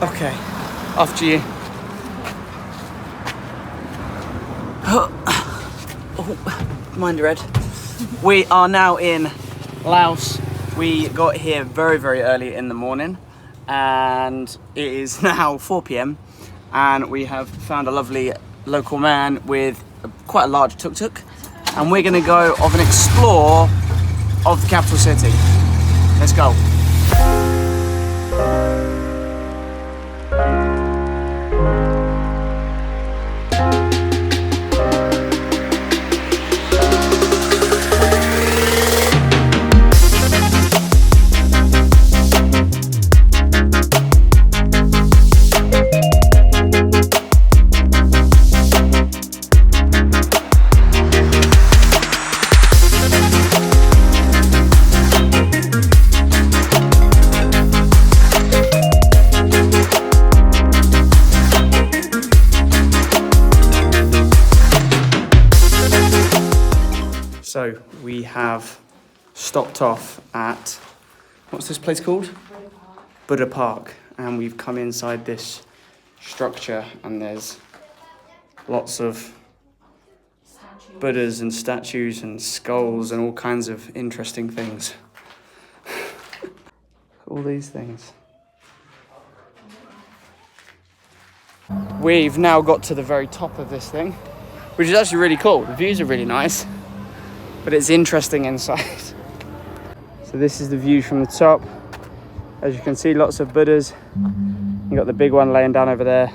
Okay, after you. Oh, mind your head. We are now in Laos. We got here very, very early in the morning and it is now 4 p.m. and we have found a lovely local man with quite a large tuk-tuk and we're gonna go off and explore of the capital city. Let's go. So we have stopped off at, what's this place called? Buddha Park. And we've come inside this structure and there's lots of Buddhas and statues and skulls and all kinds of interesting things. All these things. We've now got to the very top of this thing, which is actually really cool. The views are really nice. But it's interesting inside. So this is the view from the top. As you can see, lots of Buddhas. You got the big one laying down over there.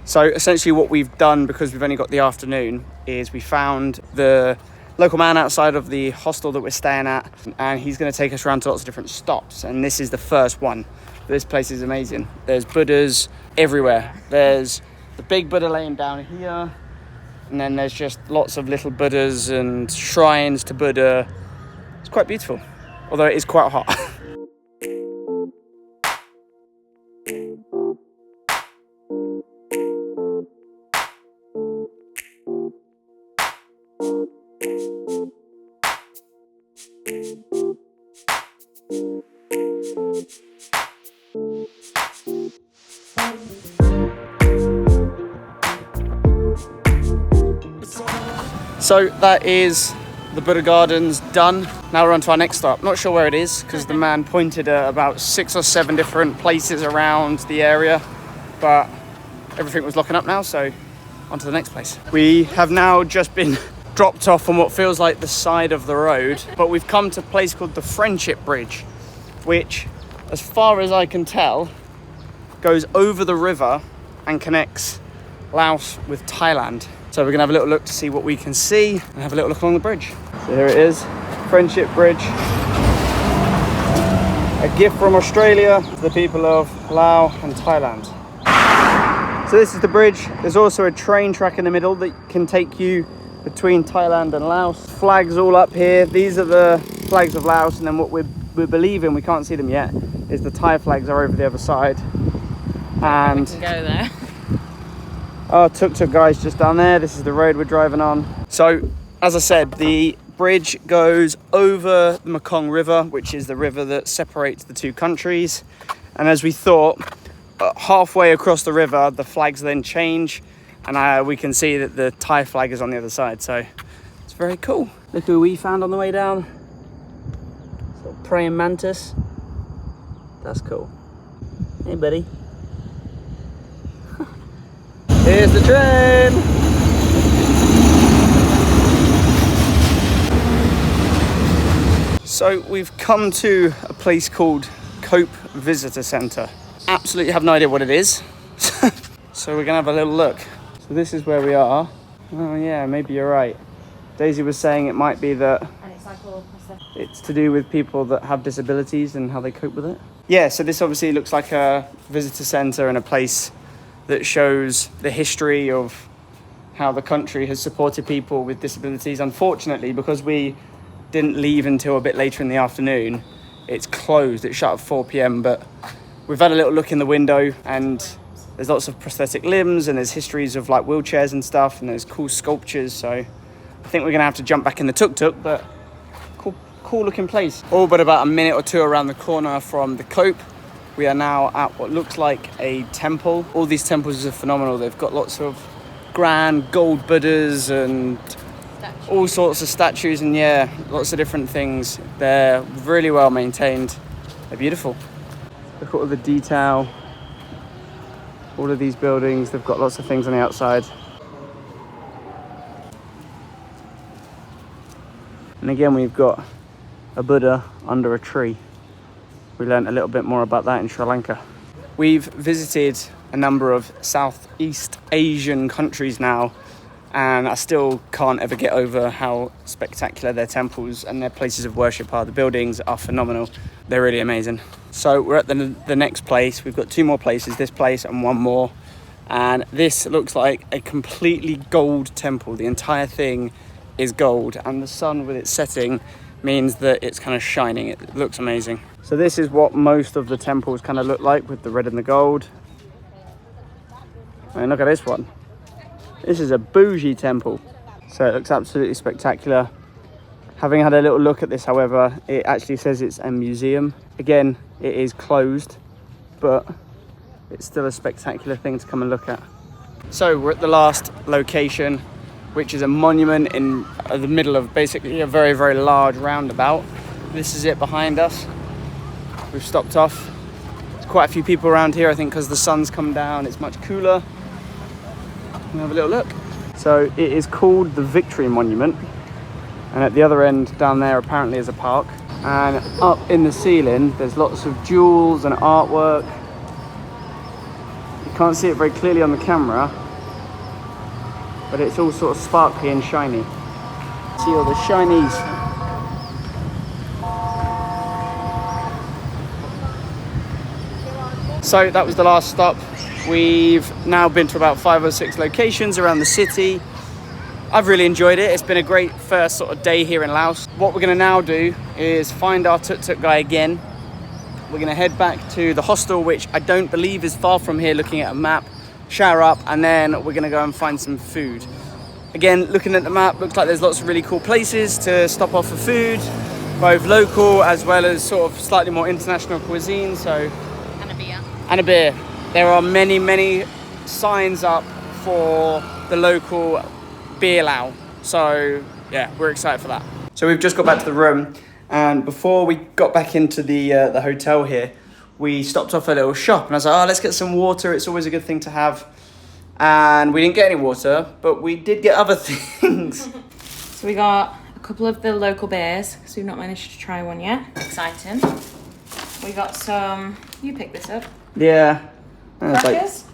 So essentially what we've done, because we've only got the afternoon, is we found the local man outside of the hostel that we're staying at, and he's going to take us around to lots of different stops, and this is the first one. This place is amazing. There's Buddhas everywhere. There's the big Buddha laying down here, and then there's just lots of little Buddhas and shrines to Buddha. It's quite beautiful, although it is quite hot. So that is the Buddha Gardens done. Now we're on to our next stop. Not sure where it is because the man pointed at about 6 or 7 different places around the area, but everything was locking up now, so on to the next place. We have now just been dropped off on what feels like the side of the road, but we've come to a place called the Friendship Bridge, which, as far as I can tell, goes over the river and connects Laos with Thailand. So we're gonna have a little look to see what we can see and have a little look along the bridge. So here it is, Friendship Bridge. A gift from Australia to the people of Laos and Thailand. So this is the bridge. There's also a train track in the middle that can take you between Thailand and Laos. Flags all up here. These are the flags of Laos, and then what we're believing, we can't see them yet, is the Thai flags are over the other side. And we can go there. Our tuk-tuk guy's just down there. This is the road we're driving on. So, as I said, the bridge goes over the Mekong River, which is the river that separates the two countries. And as we thought, halfway across the river, the flags then change, and we can see that the Thai flag is on the other side. So, it's very cool. Look who we found on the way down. Sort of praying mantis. That's cool. Hey, buddy. Here's the train! So we've come to a place called Cope Visitor Centre. Absolutely have no idea what it is. So we're gonna have a little look. So this is where we are. Oh yeah, maybe you're right. Daisy was saying it might be that it's to do with people that have disabilities and how they cope with it. Yeah, so this obviously looks like a visitor centre and a place that shows the history of how the country has supported people with disabilities. Unfortunately, because we didn't leave until a bit later in the afternoon, it's closed. It shut at 4 p.m, but we've had a little look in the window and there's lots of prosthetic limbs, and there's histories of like wheelchairs and stuff, and there's cool sculptures. So I think we're gonna have to jump back in the tuk-tuk, but cool looking place. All but about a minute or two around the corner from the Cope. We are now at what looks like a temple. All these temples are phenomenal. They've got lots of grand gold Buddhas and all sorts of statues, and yeah, lots of different things. They're really well maintained. They're beautiful. Look at all the detail. All of these buildings, they've got lots of things on the outside. And again, we've got a Buddha under a tree. We learned a little bit more about that in Sri Lanka. We've visited a number of Southeast Asian countries now, and I still can't ever get over how spectacular their temples and their places of worship are. The buildings are phenomenal. They're really amazing. So we're at the next place. We've got two more places, this place and one more. And this looks like a completely gold temple. The entire thing is gold, and the sun with its setting means that it's kind of shining. It looks amazing. So this is what most of the temples kind of look like, with the red and the gold. And look at this one. This is a bougie temple. So it looks absolutely spectacular. Having had a little look at this, however, it actually says it's a museum. Again, it is closed, but it's still a spectacular thing to come and look at. So we're at the last location, which is a monument in the middle of basically a very, very large roundabout. This is it behind us. We've stopped off. There's quite a few people around here, I think, because the sun's come down. It's much cooler. We'll have a little look. So it is called the Victory Monument. And at the other end down there apparently is a park. And up in the ceiling, there's lots of jewels and artwork. You can't see it very clearly on the camera, but it's all sort of sparkly and shiny. See all the shinies. So that was the last stop. We've now been to about 5 or 6 locations around the city. I've really enjoyed it. It's been a great first sort of day here in Laos. What we're gonna now do is find our tuk-tuk guy again. We're gonna head back to the hostel, which I don't believe is far from here, looking at a map, shower up, and then we're gonna go and find some food. Again, looking at the map, looks like there's lots of really cool places to stop off for food, both local as well as sort of slightly more international cuisine. So, And a beer. And a beer. There are many, many signs up for the local beer lao. So yeah, we're excited for that. So we've just got back to the room, and before we got back into the hotel here, we stopped off at a little shop, and I was like, oh, let's get some water. It's always a good thing to have. And we didn't get any water, but we did get other things. So we got a couple of the local beers, because we've not managed to try one yet. Exciting. We got some, you picked this up. Yeah. And it's like Crackers.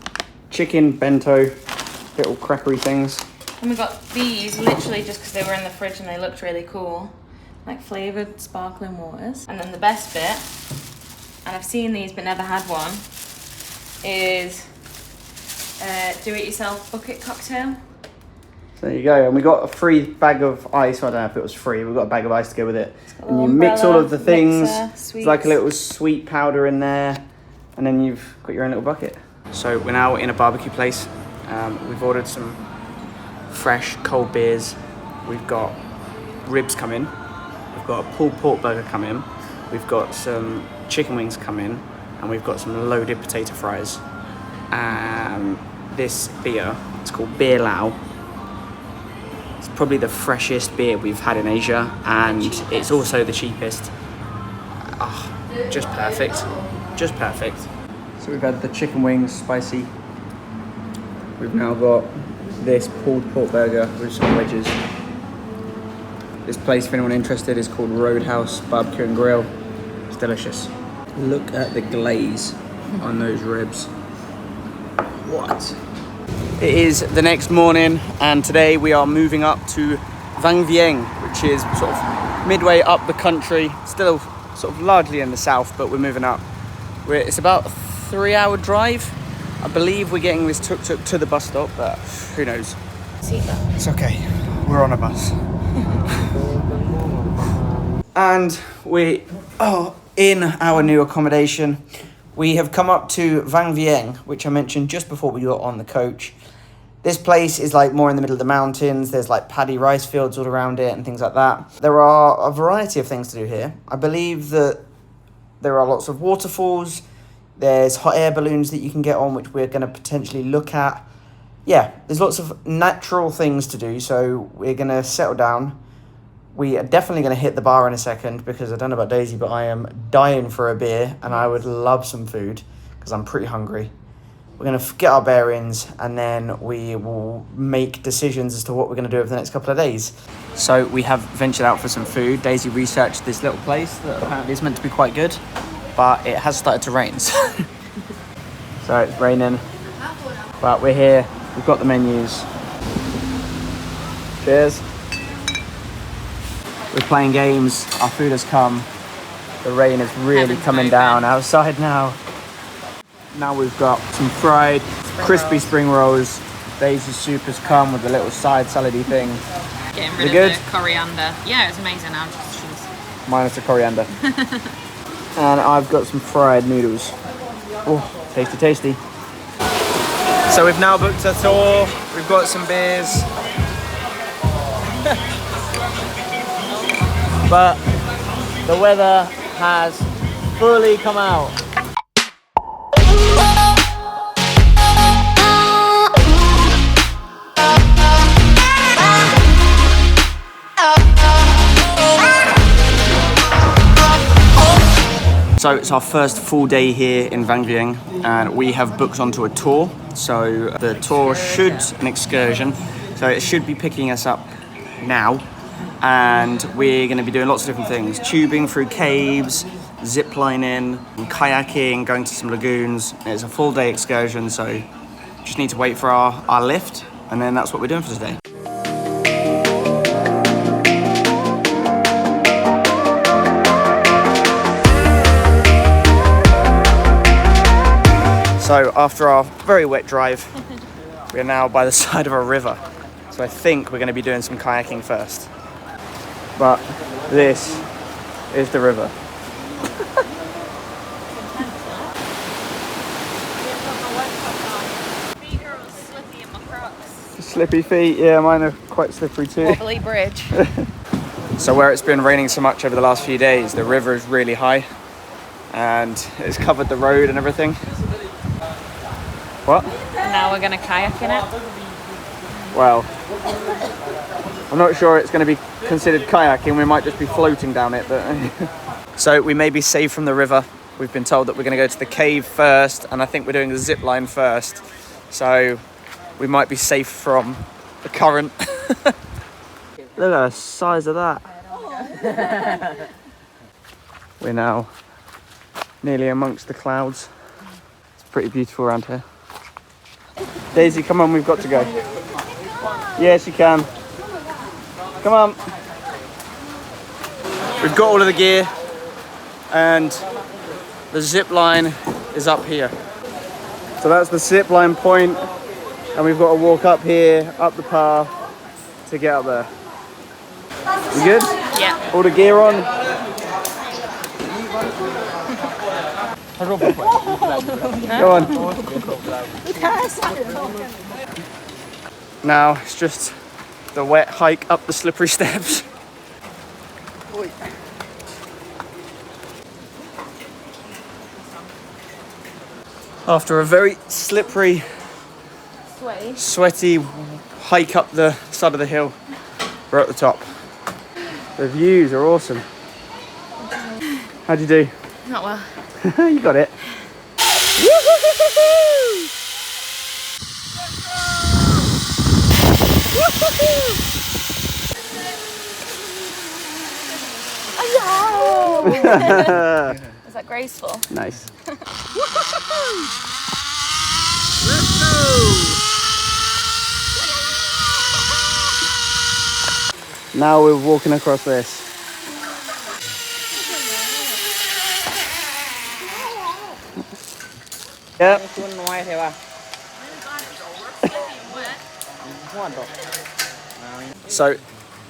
chicken bento, little crackery things. And we got these literally just because they were in the fridge and they looked really cool. Like flavoured sparkling waters. And then the best bit, and I've seen these but never had one, is do-it-yourself bucket cocktail. So there you go. And we got a free bag of ice. I don't know if it was free. We got a bag of ice to go with it. And you mix all of the things. It's like a little sweet powder in there. And then you've got your own little bucket. So we're now in a barbecue place. We've ordered some fresh cold beers. We've got ribs come in. We've got a pulled pork burger come in. We've got some chicken wings come in. And we've got some loaded potato fries. And this beer, it's called Beer Lao. It's probably the freshest beer we've had in Asia, and it's also the cheapest. Just perfect. Just perfect. So we've had the chicken wings, spicy. We've now got this pulled pork burger with some wedges. This place, if anyone interested, is called Roadhouse Barbecue and Grill. It's delicious. Look at the glaze on those ribs. What? It is the next morning, and today we are moving up to Vang Vieng, which is sort of midway up the country, still sort of largely in the south, but we're moving up. It's about a 3-hour drive. I believe we're getting this tuk-tuk to the bus stop, but who knows? It's okay, we're on a bus. And we are in our new accommodation. We have come up to Vang Vieng, which I mentioned just before we got on the coach. This place is like more in the middle of the mountains. There's like paddy rice fields all around it and things like that. There are a variety of things to do here. I believe that there are lots of waterfalls. There's hot air balloons that you can get on, which we're going to potentially look at. Yeah, there's lots of natural things to do, so we're going to settle down. We are definitely going to hit the bar in a second, because I don't know about Daisy, but I am dying for a beer, and I would love some food, because I'm pretty hungry. We're going to get our bearings, and then we will make decisions as to what we're going to do over the next couple of days. So we have ventured out for some food. Daisy researched this little place that apparently is meant to be quite good, but it has started to rain. So it's raining, but we're here. We've got the menus. Cheers. We're playing games. Our food has come. The rain is really coming down outside now. Now we've got some fried, crispy spring rolls. Daisy's soup has come with a little side salady thing. Getting rid of the coriander. Yeah, it's amazing. I'm just cheese. Minus the coriander. And I've got some fried noodles. Oh, tasty, tasty. So we've now booked a tour. We've got some beers. But the weather has fully come out. So it's our first full day here in Vang Vieng, and we have booked onto a tour. So the tour an excursion. So it should be picking us up now, and we're going to be doing lots of different things: tubing through caves, zip lining, kayaking, going to some lagoons. It's a full day excursion, so just need to wait for our lift, and then that's what we're doing for today. So after our very wet drive, we are now by the side of a river. So I think we're going to be doing some kayaking first. But this is the river. Feet are all slippy in my Crocs. Slippy feet, yeah, mine are quite slippery too. Wobbly bridge. So where it's been raining so much over the last few days, the river is really high and it's covered the road and everything. What? And now we're going to kayak in it. Well, I'm not sure it's going to be considered kayaking. We might just be floating down it. But so we may be safe from the river. We've been told that we're going to go to the cave first, and I think we're doing the zip line first. So we might be safe from the current. Look at the size of that. We're now nearly amongst the clouds. It's pretty beautiful around here. Daisy, come on, we've got to go. Yes, you can. Come on. We've got all of the gear, and the zip line is up here. So that's the zip line point, and we've got to walk up here, up the path to get up there. You good? Yeah. All the gear on? Go on. Now it's just the wet hike up the slippery steps. After a very slippery, sweaty hike up the side of the hill, we're at the top. The views are awesome. How'd you do? Not well. You got it. Is that graceful? Nice. Let's go. Now we're walking across this. Yep. So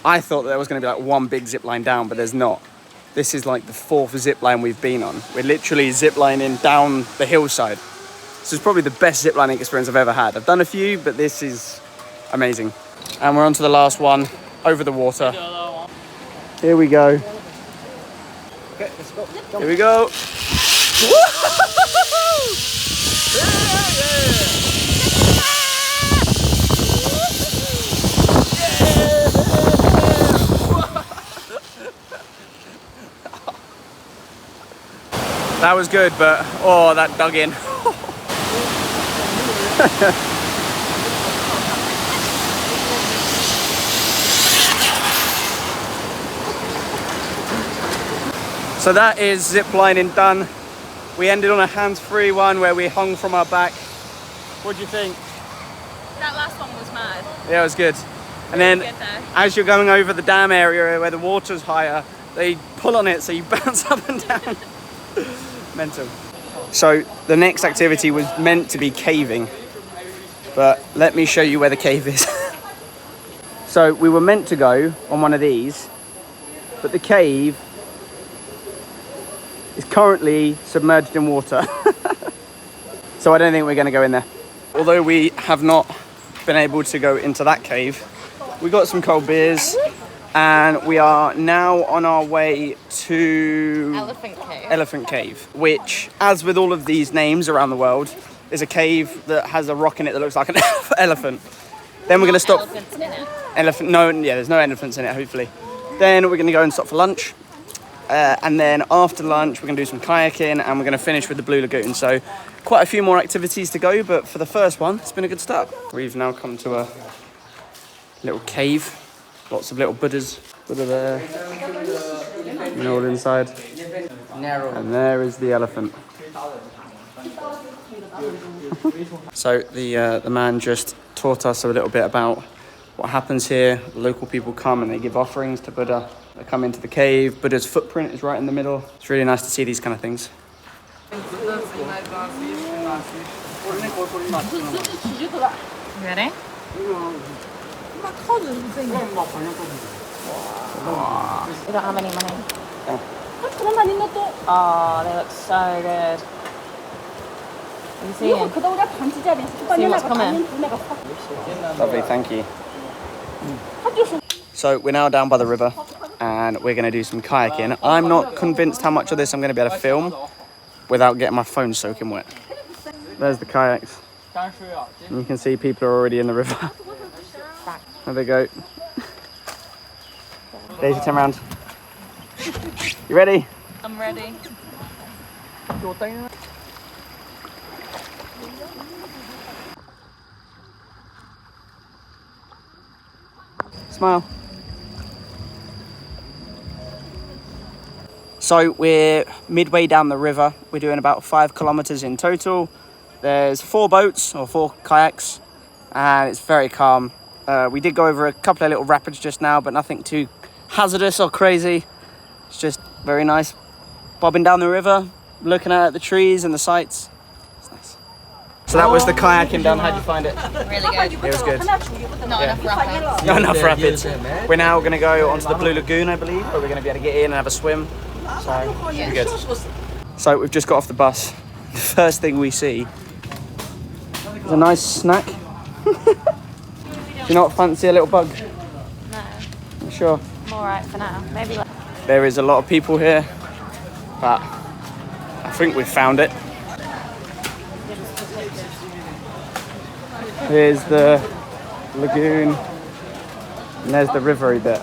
I thought there was going to be like one big zip line down, but there's not. This is like the 4th zip line we've been on. We're literally zip lining down the hillside. This is probably the best zip lining experience I've ever had. I've done a few, but this is amazing. And we're on to the last one, over the water. Here we go. Okay, let's go. Here we go. That was good, but oh, that dug in. So that is zip lining done. We ended on a hands-free one where we hung from our back. What do you think? That last one was mad. Yeah, it was good. And then as you're going over the dam area where the water's higher, they pull on it so you bounce up and down. Mental. So the next activity was meant to be caving, but let me show you where the cave is. So we were meant to go on one of these, but the cave is currently submerged in water. So I don't think we're going to go in there. Although we have not been able to go into that cave, we got some cold beers and we are now on our way to Elephant Cave, which, as with all of these names around the world, is a cave that has a rock in it that looks like an elephant. Then we're going to stop. Elephants in it. Elephant? No, yeah, there's no elephants in it, hopefully. Then we're going to go and stop for lunch. And then after lunch, we're going to do some kayaking and we're going to finish with the Blue Lagoon. So quite a few more activities to go, but for the first one, it's been a good start. We've now come to a little cave. Lots of little Buddhas. Buddha there. And all inside. And there is the elephant. So the man just taught us a little bit about what happens here. The local people come and they give offerings to Buddha. They come into the cave. Buddha's footprint is right in the middle. It's really nice to see these kind of things. Ready? You don't have any money? Oh, they look so good. Are you seeing? See what's coming? Lovely, thank you. So we're now down by the river and we're going to do some kayaking. I'm not convinced how much of this I'm going to be able to film without getting my phone soaking wet. There's the kayaks. And you can see people are already in the river. There they go. Daisy, turn around. You ready? I'm ready. Smile. So we're midway down the river. We're doing about 5 kilometers in total. There's 4 boats or 4 kayaks and it's very calm. We did go over a couple of little rapids just now, but nothing too hazardous or crazy. It's just very nice bobbing down the river, looking at the trees and the sights. It's nice. So that was the kayaking done. How'd you find it? Really good. It was good. Not enough rapids. Not enough rapids. We're now going to go onto the Blue Lagoon, I believe, but we're going to be able to get in and have a swim. So, should be good. So we've just got off the bus. The first thing we see is a nice snack. Do you not fancy a little bug? No. You sure? I'm alright for now. Maybe like. There is a lot of people here, but I think we've found it. Here's the lagoon, and there's the rivery bit.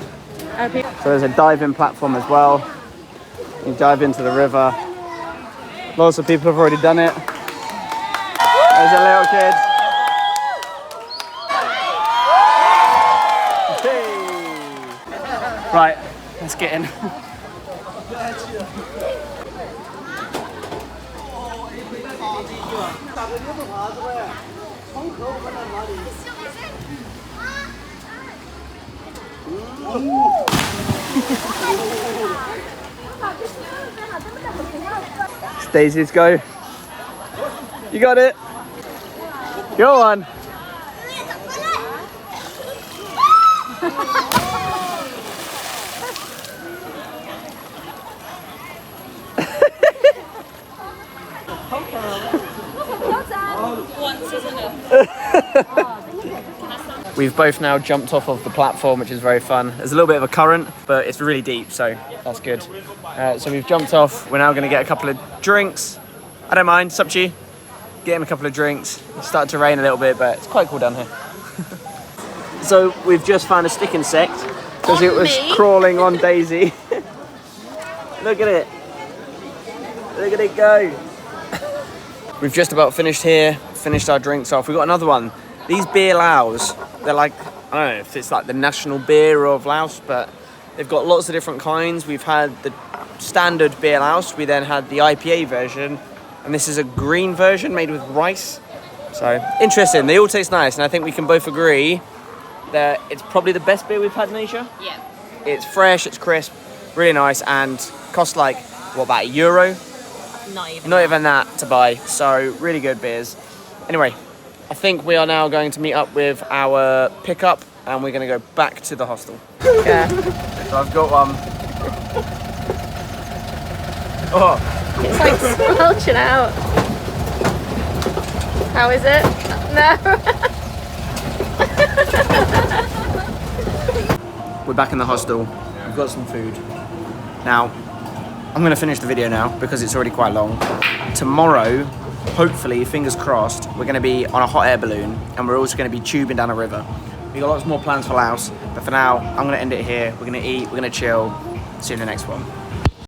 So there's a diving platform as well. You dive into the river. Lots of people have already done it. There's a little kid. Hey. Right, let's get in. Daisy's go. You got it. Go on. We've both now jumped off of the platform, which is very fun. There's a little bit of a current, but it's really deep, so that's good. So we've jumped off. We're now going to get a couple of drinks. I don't mind, it's up to you. Getting a couple of drinks. It's started to rain a little bit, but it's quite cool down here. So we've just found a stick insect because it was crawling on Daisy. Look at it. Look at it go. We've just about finished here, finished our drinks off. We've got another one. These beer Laos, they're like, I don't know if it's like the national beer of Laos, but they've got lots of different kinds. We've had the standard beer Laos. We then had the IPA version, and this is a green version made with rice. So interesting. They all taste nice, and I think we can both agree that it's probably the best beer we've had in Asia. Yeah. It's fresh, it's crisp, really nice, and costs like, what, about €1? Not even that to buy. So really good beers. Anyway, I think we are now going to meet up with our pickup, and we're going to go back to the hostel. Yeah. So I've got one. Oh. It's like squelching out. How is it? No. We're back in the hostel. We've got some food. Now, I'm going to finish the video now because it's already quite long. Tomorrow, hopefully, fingers crossed, we're going to be on a hot air balloon, and we're also going to be tubing down a river. We've got lots more plans for Laos, but for now, I'm going to end it here. We're going to eat, we're going to chill. See you in the next one.